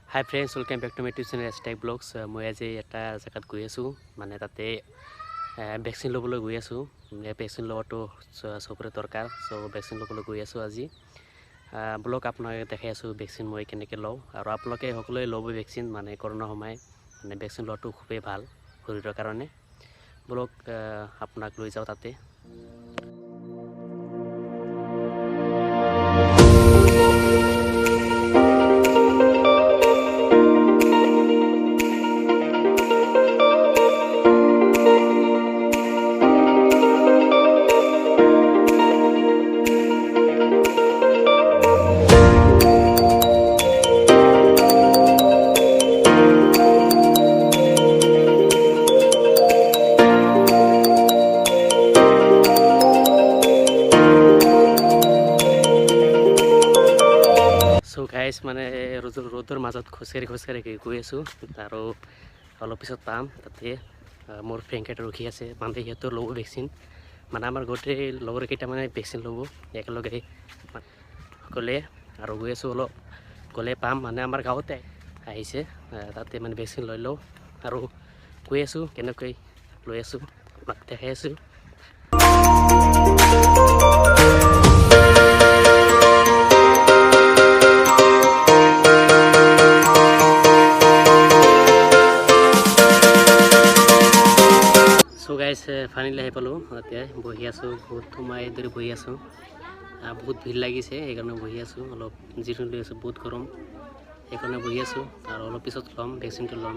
High friends, welcome back to my tuition hashtag blogs. মই আজি এটা জেগাত গৈ আছোঁ, মানে তাতে ভেকচিন ল'বলৈ গৈ আছোঁ। ভেকচিন লোৱাটো চবৰে দৰকাৰ, চ' ভেকচিন ল'বলৈ গৈ আছোঁ আজি। ব্লগ আপোনাক দেখাই আছোঁ ভেকচিন মই কেনেকৈ লওঁ, আৰু আপোনালোকে সকলোৱে ল'ব ভেকচিন, মানে কৰোণা সময় মানে ভেকচিন লোৱাটো খুবেই ভাল শৰীৰৰ কাৰণে। ব্লগ আপোনাক লৈ যাওঁ তাতে। সো গাইজ, মানে ৰ'দৰ মাজত খোজকাঢ়ি গৈ আছোঁ, আৰু অলপ পিছত পাম তাতে মোৰ ফ্ৰেণ্ড কেইটা ৰখি আছে, মানে সিহঁতৰ ল'ব ভেকচিন। মানে আমাৰ গোটেই লগৰ কেইটামানে ভেকচিন ল'ব একেলগে গ'লে, আৰু গৈ আছোঁ অলপ গ'লে পাম। মানে আমাৰ গাঁৱতে আহিছে, তাতে মানে ভেকচিন লৈ লওঁ, আৰু গৈ আছোঁ কেনেকৈ লৈ আছোঁ আপোনাক দেখাই আছোঁ। গাইজ ফাইনেলি আহি পালোঁ, এতিয়া বহি আছোঁ, বহুত সময় ধৰি বহি আছোঁ। বহুত ভিৰ লাগিছে, সেইকাৰণে বহি আছোঁ, অলপ জিৰণি লৈ আছোঁ, বহুত গৰম সেইকাৰণে বহি আছোঁ। আৰু অলপ পিছত ল'ম ভেকচিনটো ল'ম,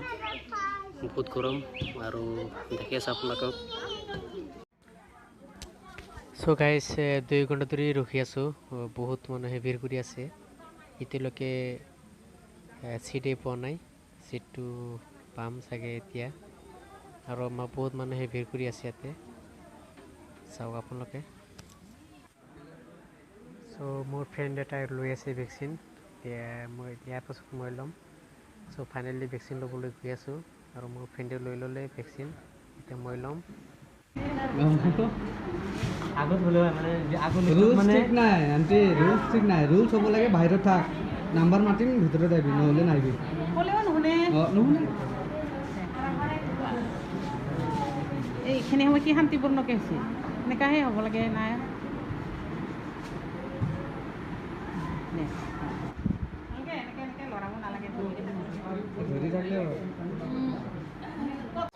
বহুত গৰম, আৰু দেখি আছোঁ আপোনালোকক। চ' গাইজ 2 ঘণ্টা ধৰি ৰখি আছোঁ, বহুত মানুহে ভিৰ কৰি আছে, এতিয়ালৈকে চিটেই পোৱা নাই। চিটটো পাম চাগে এতিয়া, আৰু আমাৰ বহুত মানুহে ভিৰ কৰি আছে ইয়াতে, চাওক আপোনালোকে। চ' মোৰ ফ্ৰেণ্ড এটাই লৈ আছে ভেকচিন, এতিয়া মই ইয়াৰ পাছত মই ল'ম। চ' ফাইনেলি ভেকচিন ল'বলৈ গৈ আছোঁ, আৰু মোৰ ফ্ৰেণ্ডে লৈ ল'লে ভেকচিন, এতিয়া মই ল'ম। আগত হ'লে মানে ৰুলছ ঠিক নাই আণ্টি, ৰুলছ ঠিক নাই। ৰুলছ হ'ব লাগে বাহিৰত থাক, নাম্বাৰ মাতিম ভিতৰত আহিবি, নহ'লে নাহিবি। অঁ নুশুনে। এইখিনি সময় কি শান্তিপূৰ্ণকৈ হৈছে, এনেকুৱাহে হ'ব লাগে নাই।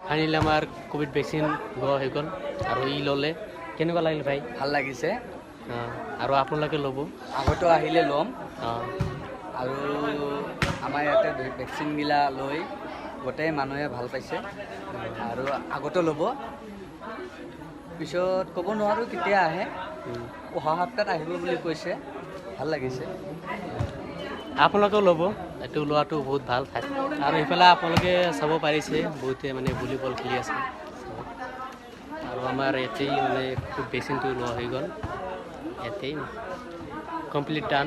ফাইনেলি আমাৰ কোভিড ভেকচিন লোৱা হৈ গ'ল, আৰু ই ল'লে। কেনেকুৱা লাগিল ভাই? ভাল লাগিছে। আৰু আপোনালোকে ল'ব, আগতো আহিলে ল'ম, আৰু আমাৰ ইয়াতে ভেকচিনগিলা লৈ গোটেই মানুহে ভাল পাইছে, আৰু আগতো ল'ব। পিছত ক'ব নোৱাৰোঁ কেতিয়া আহে, অহা সপ্তাহত আহিব বুলি কৈছে, ভাল লাগিছে। আপোনালোকেও ল'ব, এইটো লোৱাটো বহুত ভাল ঠাই। আৰু ইফালে আপোনালোকে চাব পাৰিছে, বহুতে মানে ভলীবল খেলি আছে, আৰু আমাৰ ইয়াতেই মানে ভেকচিনটো লোৱা হৈ গ'ল, ইয়াতেই কমপ্লিট ডান।